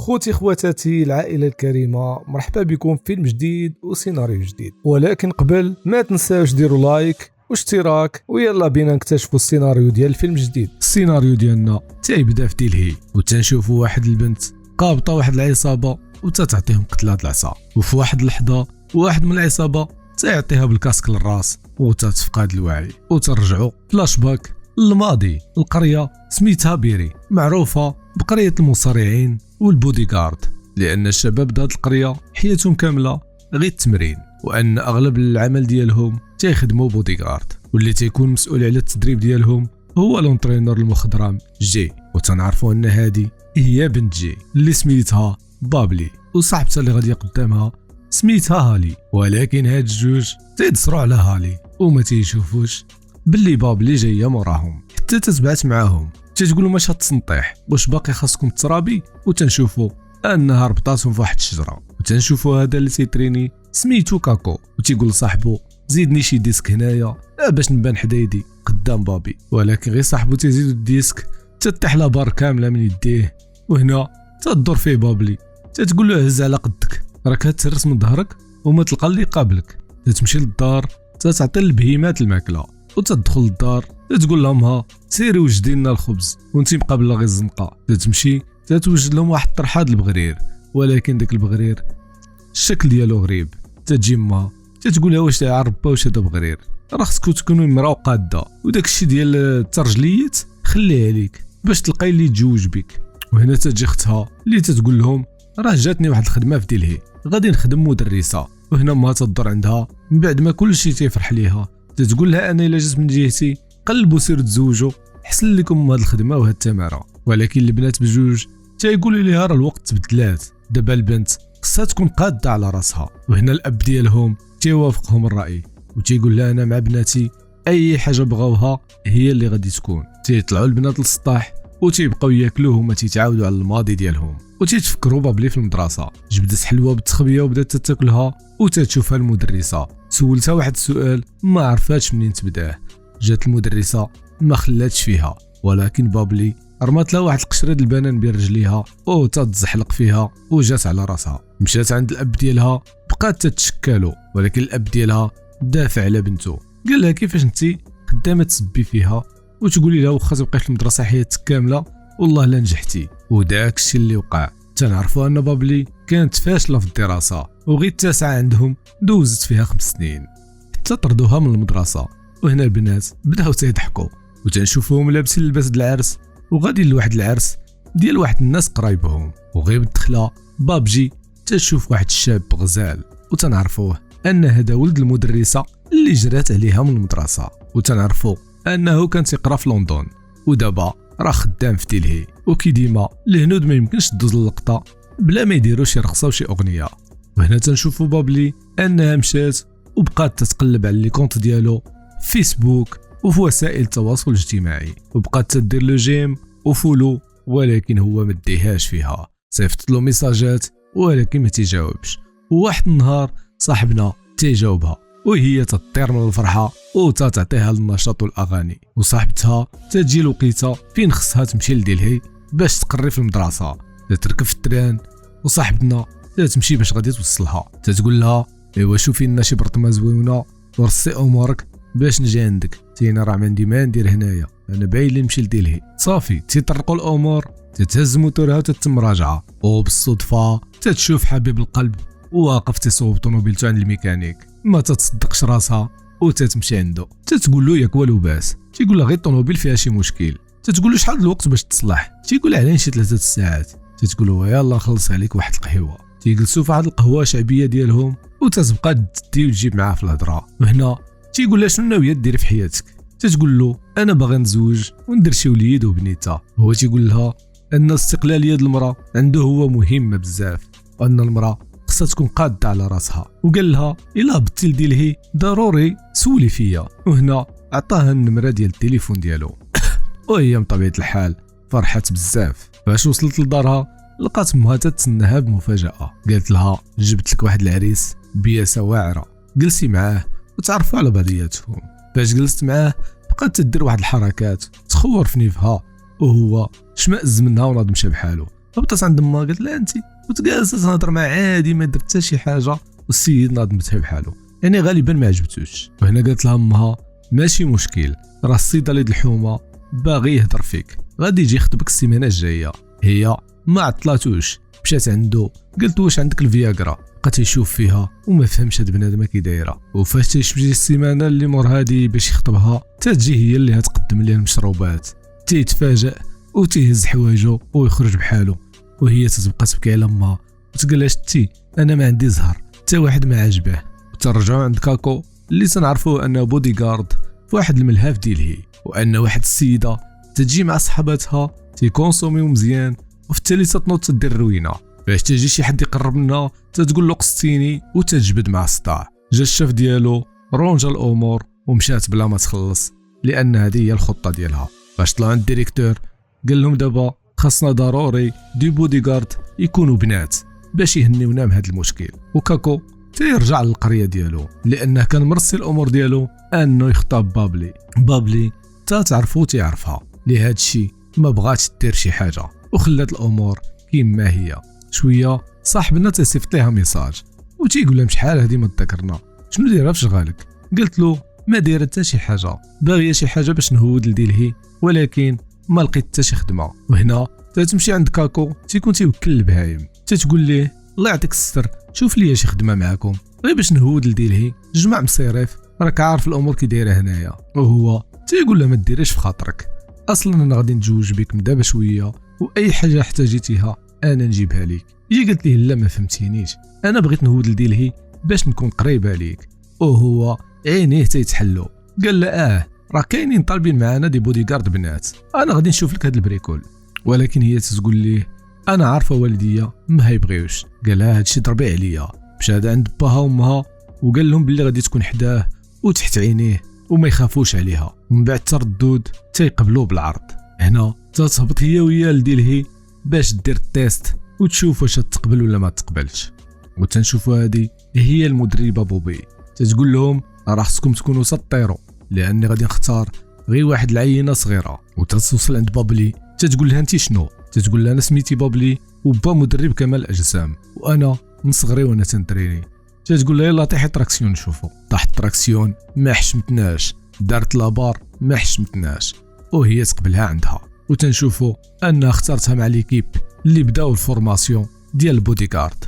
خوتي خواتاتي العائلة الكريمة، مرحبا بكم في فيلم جديد وسيناريو جديد. ولكن قبل ما تنساوش ديروا لايك واشتراك، ويلا بينا نكتشفوا السيناريو ديال الفيلم الجديد. السيناريو ديالنا تيبدا في دلهي، وتنشوفوا واحد البنت قابطه واحد العصابه وتتعطيهم قتلات العصا، وفي واحد اللحظه واحد من العصابه تيعطيها بالكاسك للراس وتتفقد الوعي، وترجعوا فلاش باك للماضي. القريه سميتها بيري، معروفه بقريه المصارعين والبوديغارد، لان الشباب دات القريه حياتهم كامله غير التمرين، وان اغلب العمل ديالهم تيخدموا بوديغارد، واللي تيكون مسؤول على التدريب ديالهم هو لونترينور المخضرم جي. وتنعرفوا ان هذه هي بنت جي اللي سميتها بابلي، وصاحبتها اللي غادي قدامها سميتها هالي. ولكن هاد الجوج تيدسروا على هالي وما تيشوفوش باللي بابلي جايه موراهم، حتى تتبعت معاهم تتقول لهم اش هتصنطيح، واش باقي خاصكم ترابي. وتنشوفوا انها ربطاتهم في واحد الشجره، وتنشوفوا هذا اللي تيتريني سميتو كاكو، وتيقول لصاحبو زيدني شي ديسك هنايا باش نبان حدايدي قدام بابي. ولكن غير صاحبو تيزيدو الديسك تطيح لا بار كامله من يديه، وهنا تدور فيه بابلي تتقول له هز على قدك، راك هتهرس من ظهرك وما تلقى اللي قابلك. تتمشي للدار تتعطي البهيمات الماكله، وتدخل للدار تتقول لهم ها سيري وجدي لنا الخبز وانتي مقابله غير الزنقه. تتمشي تتوجد لهم واحد الطرحاد البغرير، ولكن داك البغرير الشكل ديالو غريب. تتجي ما تتقول لها واش تعرف واش هذا بغرير، راه خصكم تكونوا امراه وقاده، وداك الشيء ديال الترجليات خليه عليك باش تلقاي اللي يتزوج بك. وهنا تجي اختها اللي تتقول لهم راه جاتني واحد الخدمه في دلهي غادي نخدم مدرسه. وهنا ما تدور عندها من بعد ما كل شيء تيفرح ليها، تتقول لها انا الا جات من جهتي قلبوا سير تزوجوا حسن لكم هاد الخدمه وهاد التماره. ولكن البنات بجوج تيقولوا ليها راه الوقت تبدلات، دابا البنت خصها تكون قاده على راسها. وهنا الاب ديالهم تيوافقهم الراي وتيقول لها انا مع بناتي اي حاجه بغاوها هي اللي غادي تكون. تيطلعوا البنات للسطاح وتيبقاو ياكلوه وما تيتعاودوا على الماضي ديالهم، وتيتفكروا بابلي في المدرسه جبدت حلوه بالتخبيه وبدات تاكلها وتتشوفها المدرسه. سولتها واحد السؤال ما عرفاتش منين تبداه، جات المدرسه ما خلاتش فيها، ولكن بابلي رمات لها واحد القشره د البنان بين رجليها وتتزحلق فيها وجات على راسها. مشات عند الاب ديالها بقات تتشكالو، ولكن الاب ديالها دافع على بنته، قال لها كيفاش انت خدامه تسبي فيها وتقولي لها واخا تبقاي في المدرسه حياتك كامله والله لا نجحتي. وداك الشيء اللي وقع. تنعرفوا ان بابلي كانت فاشله في الدراسه، وغير التاسعه عندهم دوزت فيها 5 سنين حتى طردوها من المدرسه. وهنا البنات بداو تيضحكوا وتنشوفوهم لابسين لباس د العرس وغادي لواحد العرس ديال واحد الناس قرايبهم. وغير بالدخله بابجي تشوف واحد الشاب غزال، وتنعرفوه ان هذا ولد المدرسه اللي جرات عليها من المدرسه. وتنعرفوا انه كان تيقرا في لندن ودابا راه خدام في دلهي. وكي ديما الهنود ما يمكنش تدوز اللقطه بلا ما يديروا شي رقصه وشي اغنيه. وهنا تنشوفوا بابلي انها مشات وبقات تتقلب على لي كونط ديالو في فيسبوك وفي وسائل التواصل الاجتماعي، وبقات تدير لو جيم وفولو، ولكن هو ما ديهاش فيها. صيفط له ميساجات ولكن ما تيجاوبش. وواحد النهار صاحبنا تيجاوبها وهي تطير من الفرحه وتعطيها النشاط والاغاني. وصاحبتها تجي الوقيته فين خصها تمشي لدلهي باش تقري في المدرسه. تركب في التران وصاحبتنا تمشي باش غادي توصلها، تقول لها ايوا شوفي لنا شي برطمه زوينه ورصي امورك باش نجي عندك. تينا راه ما عندي ما ندير هنايا، انا باين لي نمشي لدلهي. صافي تيطرقوا الامور، تتهز موتورها وتتم راجعه، وبالصدفه تتشوف حبيب القلب واقف تيصوب طوموبيلته عند الميكانيك. ما تتصدقش راسها وتتمشي عنده، تتقول له ياك والو باس. تيقول لها غير الطوموبيل فيها شي مشكل. تتقول له شحال الوقت باش تصلح؟ تيقول عليه شي 3 ساعات. تتقول له يلا نخلص عليك واحد القهوه. تيجلسوا في واحد القهوه شعبيه ديالهم وتتبقى تدي وتجيب معاه في الهضره. وهنا تيقول لها شنو ناويه ديري في حياتك؟ تتقول له انا باغي نتزوج وندير شي وليد وبنيته. هو تيقول لها ان الاستقلاليه ديال المراه عنده هو مهمه بزاف، وان المراه خصها تكون قاده على راسها. وقال لها الا هبطتي لدلهي ضروري سولي فيا. وهنا عطاها النمره ديال التليفون ديالو وهي من طبيعه الحال فرحت بزاف. فاش وصلت لدارها لقات امها تتسناها بمفاجاه، قالت لها جبت لك واحد العريس بياسه واعره، جلسي معاه وتعرفوا على بعضياتهم. فاش جلست معاه بقات تدير واحد الحركات تخور في نيفها، وهو شمأز منها وناض مشى بحالو. هبطت عند ما قالت لها انت، وتجالست تهضر مع عادي ما درت حتى شي حاجه، والسيد ناضمتها بحاله، يعني غالبا ما عجبتوش. وهنا قالت لها امها ماشي مشكل، راه الصيدلي د الحومه باغي يهضر فيك، غادي يجي يخطبك السيمانه الجايه. هي ما عطلاتوش، مشات عنده قالت واش عندك الفياغرا، بقى تيشوف فيها وما فهمش هاد بنادم كي دايره. وفاش تيجي السيمانه اللي مور هادي باش يخطبها تتجي هي اللي هتقدم ليه المشروبات، تيتفاجئ وتيهز حوايجو ويخرج بحاله، وهي تتبقى تبكي على امها وتقول لها شتي انا ما عندي زهر حتى واحد ما عجبه. وترجعوا عند كاكو اللي تنعرفوه انه بودي غارد في واحد الملهف ديال هي، وان واحد السيده تجي مع صحاباتها تيكونسوميو مزيان، وفي التالي تتنوض تدير الروينه. باش تجي شي حد يقرب منها تتقول له قصتيني وتجبد مع الصداع. جا الشاف ديالو رونجا الامور ومشات بلا ما تخلص، لان هذه هي الخطه ديالها. باش طلعوا عند الديريكتور قال لهم دابا خاصنا ضروري دي بودي غارد يكونوا بنات باش يهنيونا من هذا المشكل. وكاكو تيرجع للقريه ديالو لانه كان مرسي الامور ديالو انه يخطب بابلي تعرفو تيعرفها، لهذا الشيء ما بغاتش دير شي حاجه وخلات الامور كيما هي. شويه صاحبنا تيصيفط ليها ميساج وتيقول لها شحال هذه ما تذكرنا، شنو دايره في شغالك؟ قالت له ما دايره حتى شي حاجه، باغيه شي حاجه باش نهود لديلهي ولكن ما لقيت حتى شي خدمه. وهنا تتمشي عند كاكو تيكون تيوكل البهايم، تتقول ليه الله يعطيك الستر شوف لي شي خدمه معاكم غير باش نهود لديلهي، جمع مصيرف راك عارف الامور كي دايره هنايا. وهو تيقول له ما ديريش في خاطرك، اصلا انا غادي نتزوج بك من دابا شويه واي حاجه احتاجيتيها انا نجيبها لك. هي قالت ليه لا ما فهمتينيش، انا بغيت نهود لديلهي باش نكون قريبه ليك. وهو عينيه تيتحلو قال له راه كاينين طالبين معانا دي بودي غارد بنات، انا غادي نشوف لك هاد البريكول. ولكن هي تقول ليه انا عارفه والديا ما هيبغيوش. قال لها هادشي ضربي عليا. مشى عند باها وامها وقال لهم بلي غادي تكون حداه وتحت عينيه وما يخافوش عليها. ومن بعد تردود تيقبلوا بالعرض. هنا تتهبط هي ويا لديلهي باش دير التيست وتشوف واش تقبل ولا ما تقبلش. وتنشوفوا هذه هي المدربه بوبي تتقول لهم راه خصكم تكونوا سطيروا لاني غادي نختار غير واحد العينه صغيره. وتتوصل عند بابلي تتقول لها انت شنو؟ تتقول لها انا سميتي بابلي وبا مدرب كمال الاجسام وانا من صغري وانا تنتريني. تتقول لها يلا طيحي تراكسيون نشوفوا. طاحت تراكسيون ما حشمتناش، دارت لابار ما حشمتناش، وهي تقبلها عندها. وتنشوفوا انها اختارتها مع ليكيب اللي بداو الفورماسيون ديال البودي غارد.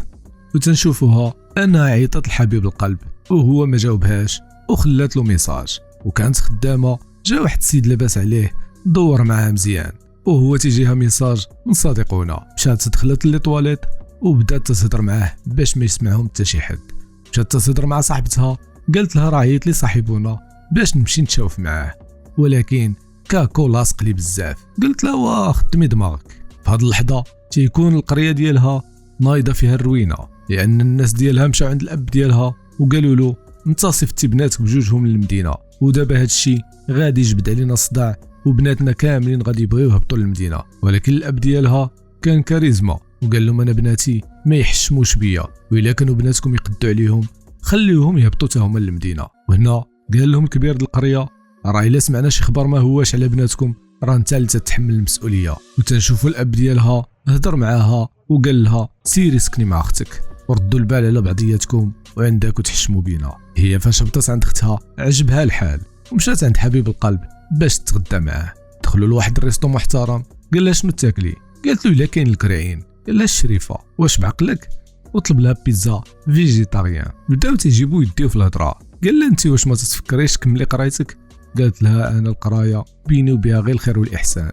وتنشوفوها انها عيطت لحبيب القلب وهو ما جاوبهاش وخلات له ميساج. وكانت خدامه جا واحد السيد لاباس عليه دور معاه مزيان وهو تيجيها ميساج من صديقونا. مشات دخلت لي طواليت وبدات تهضر معاه باش ما يسمعهم حتى شي حد. مشات تهضر مع صاحبتها قالت لها راه عيط لي صاحبونا باش نمشي نتشاوف معاه، ولكن كاكو لاصق لي بزاف. قلت لها واه خدمي دماغك. في هاد اللحظه تيكون القريه ديالها نايضه فيها الروينه لان الناس ديالها مشاو عند الاب ديالها وقالوا له انت صيفطتي بناتك بجوجهم للمدينه ودابا هادشي غادي يجبد علينا الصداع وبناتنا كاملين غادي يبغيو يهبطوا للمدينه. ولكن الاب ديالها كان كاريزما وقال لهم انا بناتي ما يحشموش بيا وإلا كانوا بناتكم يقدوا عليهم خليوهم يهبطوا حتى هما للمدينه. وهنا قال لهم الكبير ديال القريه راه الا سمعنا شي خبر ما هواش على بناتكم راه انت اللي تتحمل المسؤوليه. وتنشوفوا الاب ديالها هضر معاها وقال لها سيري سكني مع اختك وردوا البال على بعضياتكم وعندك وتحشموا بينا. هي فاش هبطت عند اختها عجبها الحال ومشات عند حبيب القلب باش تتغدى معاه. دخلوا لواحد الريستو محترم قال لها شنو تاكلي؟ قالت له الا كاين الكرعين. قال لها الشريفه واش بعقلك؟ وطلب لها بيتزا فيجيتاريان. بداو تيجيبوا يديو في الهضره. قال لها انت واش ما تتفكريش تكملي قرايتك؟ قالت لها انا القرايه بيني وبها غير الخير والاحسان،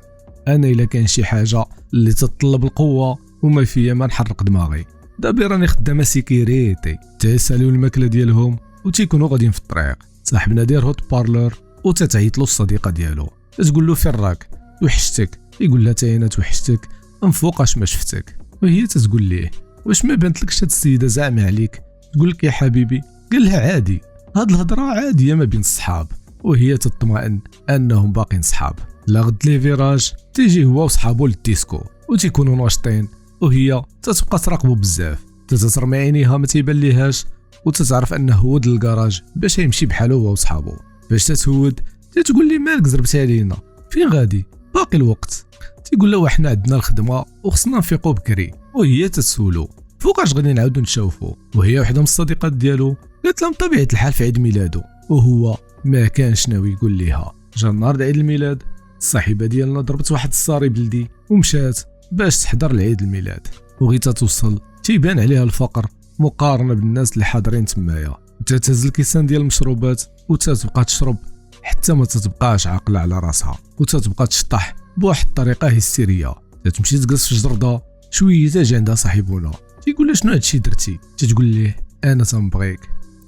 انا الا كان شي حاجه اللي تتطلب القوه وما فيا ما نحرق دماغي. دابا راني خدامه سيكيريتي. تيساليو الماكله ديالهم وتيكونوا غاديين في الطريق. صاحبنا داير هوت بارلور وتتعيط له الصديقه ديالو تقول له فين راك؟ وحشتك. يقول لها تا انا توحشتك انفوقاش ما شفتك. وهي تتقول ليه واش ما بانتلكش هاد السيده زعما عليك؟ تقول لك يا حبيبي. قال لها عادي هاد الهضره عاديه ما بين الصحاب. وهي تطمئن انهم باقين صحاب. لا غد لي فيراج تيجي هو وصحابو للديسكو وتيكونوا ناشطين وهي تتبقى تراقبو بزاف. تترمي عينيها ما تيبان ليهاش وتتعرف انه هود للكراج باش يمشي بحالو هو وصحابو. فاش تتهود تتقول لي مالك زربتي علينا فين غادي؟ باقي الوقت. تيقول له حنا عندنا الخدمه وخصنا نفيقوا بكري، وهي تسولو فوقاش غادي نعاودو نشوفو. وهي وحده من الصديقات ديالو قالت لهم بطبيعه الحال في عيد ميلادو، وهو ما كانش ناوي يقول ليها. جا نهار عيد الميلاد الصاحبه ديالنا ضربت واحد الصاري بلدي ومشات باش تحضر العيد الميلاد، وغيتا توصل تيبان عليها الفقر مقارنه بالناس اللي حاضرين تمايا، وتتهز الكيسان ديال المشروبات وتتبقى تشرب حتى ما تتبقاش عاقله على راسها، وتتبقى تشطح بواحد الطريقه هستيريه. تمشي تجلس في الجرده شويه تاجي عندها صاحبنا تيقول لها شنو هادشي درتي؟ تتقول ليه انا تنبغيك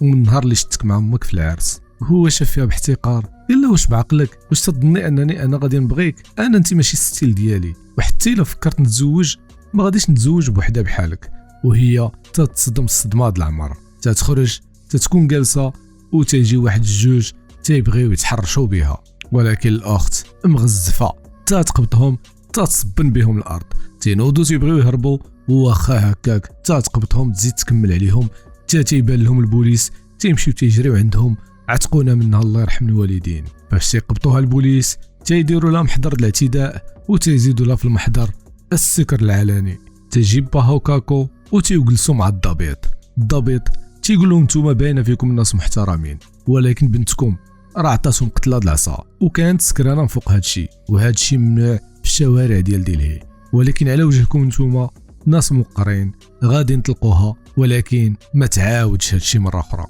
ومن النهار اللي شفتك مع امك في العرس. هو شاف فيها باحتقار قال له واش بعقلك؟ واش تظني انني انا غادي نبغيك؟ انا انت ماشي الستيل ديالي، وحتى الا فكرت نتزوج ما غاديش نتزوج بوحده بحالك. وهي تتصدم الصدمه د العمر، تتخرج تتكون جالسه وتيجي واحد الجوج تيبغيو يتحرشوا بها، ولكن الاخت مغزفه تتقبضهم تتصبن بهم الارض، تينوضوا تيبغيو يهربوا واخا هكاك تتقبضهم تزيد تكمل عليهم، تيبان لهم البوليس تيمشيو تيجريو عندهم عتقونا منها الله يرحم الوالدين. باش تيقبطوها البوليس تيديروا لها محضر الاعتداء وتيزيدوا لها في المحضر السكر العلني. تيجيب باهو كاكو وتيجلسوا مع الضبيط تيقول لهم نتوما باينه فيكم الناس محترمين، ولكن بنتكم راه عطاتهم قتله د العصا وكانت سكرانه من فوق هادشي، وهادشي ممنوع في الشوارع ديال دلهي، ولكن على وجهكم نتوما ناس موقرين غادي نطلقوها، ولكن ما تعاودش هادشي مره اخرى.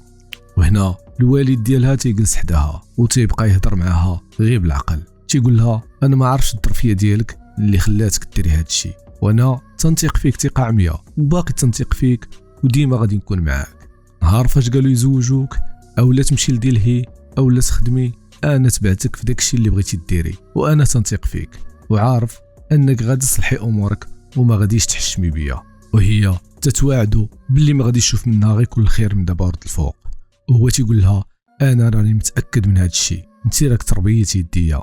وهنا الوالد ديالها تيجلس حداها وتيبقى يهضر معاها غير بالعقل، تيقول لها انا ما عرفتش الظرفيه ديالك اللي خلاتك ديري هادشي، وانا تنثق فيك ثقه عمياء وباقي تنثق فيك وديما غادي نكون معاك. نهار فاش قالوا يزوجوك اولا تمشي لدلهي اولا تخدمي، انا تبعتك في داكشي اللي بغيتي ديري، وانا تنثق فيك وعارف انك غادي تصلحي امورك وما غاديش تحشمي بيا. وهي تتواعدوا باللي ما غاديش تشوف منها غير كل خير من دابا ورد الفوق. وهو تيقول لها انا راني متاكد من هذا الشيء، انت راك تربيتي يديا.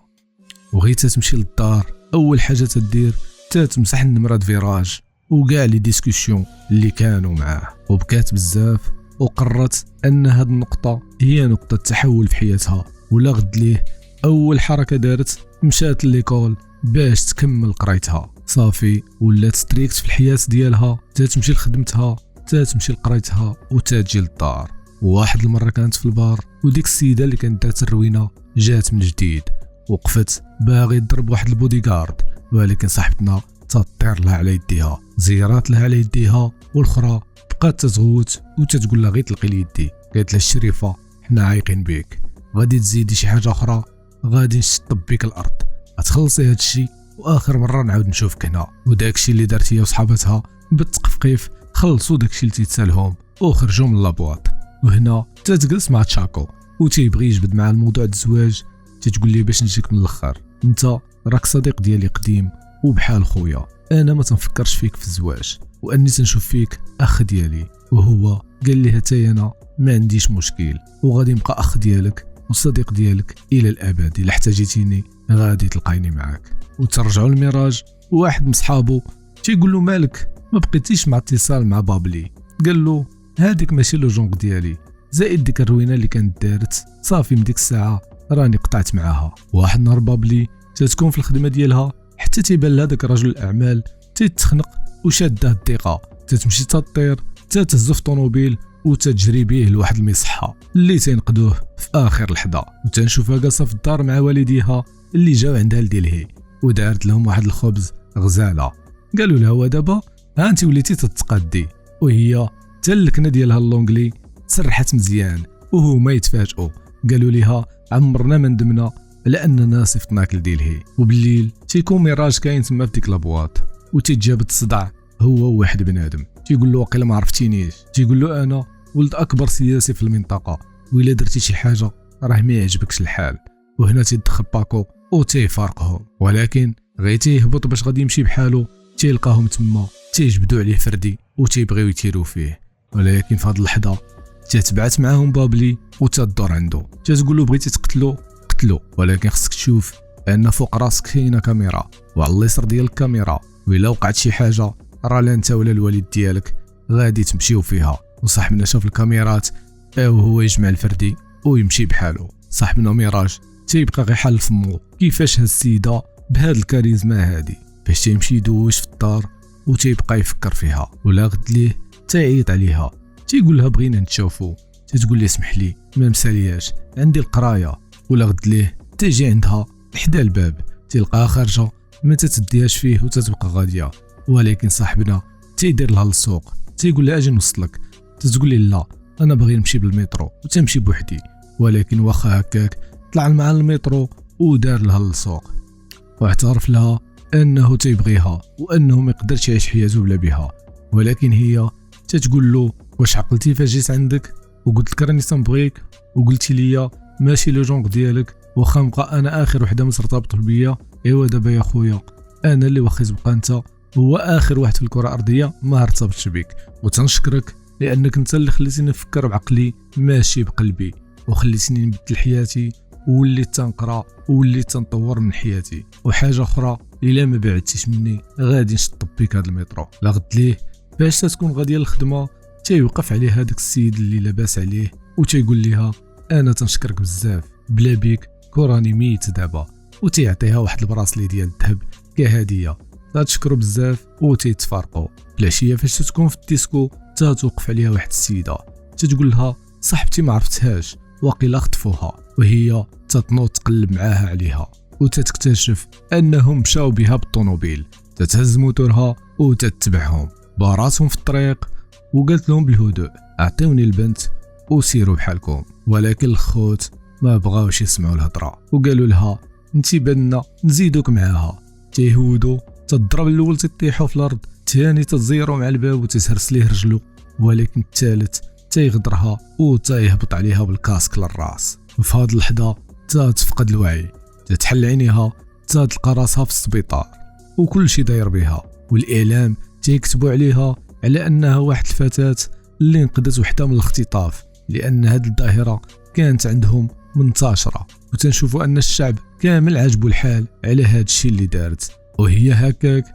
وغيتا تمشي للدار اول حاجه تدير تمسح النمره د فيراج وكاع لي ديسكوسيون اللي كانوا معاه، وبكات بزاف وقررت ان هاد النقطه هي نقطه تحول في حياتها. ولا غد ليه اول حركه دارت مشات ليكول باش تكمل قرايتها، صافي ولات ستريكت في الحياه ديالها، تمشي لخدمتها تمشي لقرايتها وتجي للدار. وواحد المره كانت في البار وديك السيده اللي كانت دارت الروينه جات من جديد، وقفت باغي تضرب واحد البوديغارد، ولكن صاحبتنا تطير لها على يديها، زيرات لها على يديها، والاخرى بقات تتغوت وتتقول لها غير تلقي لي يدي. قالت لها الشريفه حنا عايقين بك، غادي تزيدي شي حاجه اخرى غادي نشطب بك الارض، غتخلصي هاد الشيء واخر مره نعاود نشوفك هنا. وداكشي اللي دارت هي وصحابتها بالتقفقيف خلصوا داكشي اللي تيتسالهم وخرجوا من لابواط. وهنا تتجلس مع تشاكو وتيبغي يجبد مع الموضوع الزواج، تتقول لي باش نجيك من الاخر انت راك صديق ديالي قديم وبحال خويا، انا ما تنفكرش فيك في الزواج واني تنشوف فيك اخ ديالي. وهو قال لي حتى انا ما عنديش مشكل وغادي نبقى اخ ديالك وصديق ديالك الى الابد، الا احتاجيتيني غادي تلقايني معاك. وترجعوا للميراج وواحد من صحابو تيقول له مالك ما بقيتيش مع اتصال مع بابلي؟ قال له هذيك ماشي لو جونغ ديالي، زائد ديك الروينه اللي كانت دارت صافي من ديك الساعه راني قطعت معاها. واحد نهار بابلي تتكون في الخدمه ديالها حتى تيبان لها داك رجل الاعمال تيتخنق وشاده الثقه، تتمشي تطير تتهز في طوموبيل وتجري به لواحد المصحه اللي تينقذوه في اخر لحظه. وتنشوفها جالسه في الدار مع والديها اللي جاو عندها لدلهي ودارت لهم واحد الخبز غزاله. قالوا لها ودابا ها انت وليتي تتقادي، وهي حتى اللكنه ديالها اللونجلي تسرحت مزيان وهما يتفاجئوا. قالوا ليها عمرنا ما ندمنا على اننا صيفطناك لدلهي. وبالليل تيكون ميراج كاين تما في ديك لابواط وتيتجابد الصداع هو واحد بنادم تيقول له واقيلا ما عرفتينيش، تيقول له انا ولد اكبر سياسي في المنطقه وإلا درتي شي حاجه راه ما يعجبكش الحال. وهنا تيدخل باكو وتيفارقهم، ولكن غير تيهبط باش غادي يمشي بحالو تيلقاهم تما تيجبدوا عليه فردي وتيبغيو يتيروا فيه. ولكن في هاد اللحظه تتبعت معاهم بابلي وتدور عنده تتقول له بغيتي تقتلو قتلو، ولكن خصك تشوف ان فوق راسك كاينه كاميرا وعلى اليسار ديال الكاميرا، وإلا وقعت شي حاجه راه لا انت ولا الوالد ديالك غادي تمشيو فيها. وصاحبنا شاف الكاميرات وهو يجمع الفردي ويمشي بحاله. صاحبنا ميراج تيبقى غير حال فمو كيفاش هالسيده بهاد الكاريزما هادي باش تيمشي يدوش في الدار وتيبقى يفكر فيها، ولا غد ليه تيعيط عليها تيقول لها بغينا نتشوفو، تتقول لي اسمح لي ما مسالياش عندي القرايه، ولا غد ليه تيجي عندها لحدا الباب تلقاها خارجه ما تتديهاش فيه وتتبقى غاديه، ولكن صاحبنا تيدير لها للسوق تيقول لها اجي نوصلك، تتقول لي لا انا باغي نمشي بالمترو وتمشي بوحدي، ولكن واخا هكاك طلع مع المترو ودار لها للسوق واعترف لها انه تيبغيها وانه ما يقدرش يعيش حياته بلا بها، ولكن هي تتقول له واش عقلتي فاش جيت عندك وقلت لك راني تنبغيك وقلتي لي ماشي لو جونغ ديالك، واخا نبقى انا اخر وحده مرتبط بيا، ايوا دابا يا خويا انا اللي واخا تبقى انت هو اخر واحد في الكره الارضيه ما ارتبطش بك، وتنشكرك لانك انت اللي خليتيني نفكر بعقلي ماشي بقلبي، وخليتيني نبدل حياتي ووليت تنقرا ووليت تنطور من حياتي، وحاجه اخرى الا ما بعدتيش مني غادي نشطب بك هذا المترو. لا غد ليه باش تكون غاديه للخدمه تيوقف عليه هذاك السيد اللي لاباس عليه وتيقول لها انا تنشكرك بزاف بلا بيك كوراني ميت دابا، وتيعطيها واحد البراسلي ديال الذهب كهديه، تشكرو بزاف وتيتفارقوا. العشيه فاش تكون في الديسكو توقف عليها واحد السيده تتقول لها صاحبتي ما عرفتهاش واقيلا خطفوها، وهي تتنوض تقلب معاها عليها وتتكتشف انهم مشاو بها بالطوموبيل، تتهز موتورها وتتبعهم باراتهم في الطريق وقالت لهم بالهدوء اعطيوني البنت وسيروا بحالكم، ولكن الخوت ما بغاوش يسمعوا الهضره وقالوا لها انتي بنا نزيدوك معاها، تيهودوا تضرب الاول تطيحوا في الارض، الثاني تزيروا مع الباب وتسهرس ليه رجلو، ولكن الثالث تيغدرها وتيهبط عليها بالكاسك للراس، وفي هاد اللحظه تتفقد الوعي، تتحل عينيها تلقى راسها في السبيطار وكل شي داير بها، والاعلام تيكتبوا عليها على انها واحد الفتاه اللي نقدت وحده من الاختطاف، لان هاد الظاهره كانت عندهم منتشره، وتنشوفوا ان الشعب كامل عاجبو الحال على هاد الشيء اللي دارت، وهي هكاك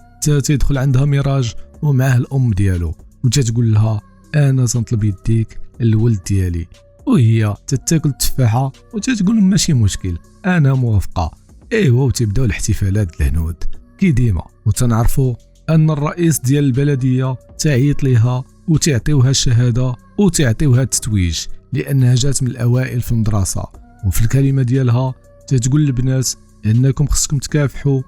تيدخل عندها ميراج ومعاه الام ديالو وتتقول لها انا تنطلب يديك الولد ديالي، وهي تتاكل التفاحه وتتقول ماشي مشكل انا موافقه، ايوا وتبداو الاحتفالات الهنود كي ديما، وتنعرفوا ان الرئيس ديال البلديه تعيط ليها وتعطيوها الشهاده وتعطيوها التتويج لانها جات من الاوائل في المدرسه، وفي الكلمه ديالها تتقول للبنات انكم خصكم تكافحوا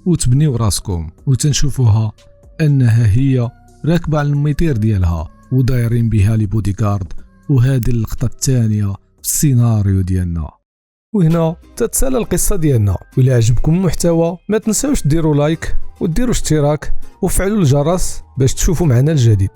وتبنيو راسكم، وتنشوفوها انها هي راكبه على الميطير ديالها ودايرين بها لي بوديغارد، وهذه اللقطه الثانيه في السيناريو ديالنا. وهنا تتسالى القصه ديالنا، وإلا عجبكم المحتوى ما تنساوش ديروا لايك وديروا اشتراك وفعلوا الجرس باش تشوفوا معنا الجديد.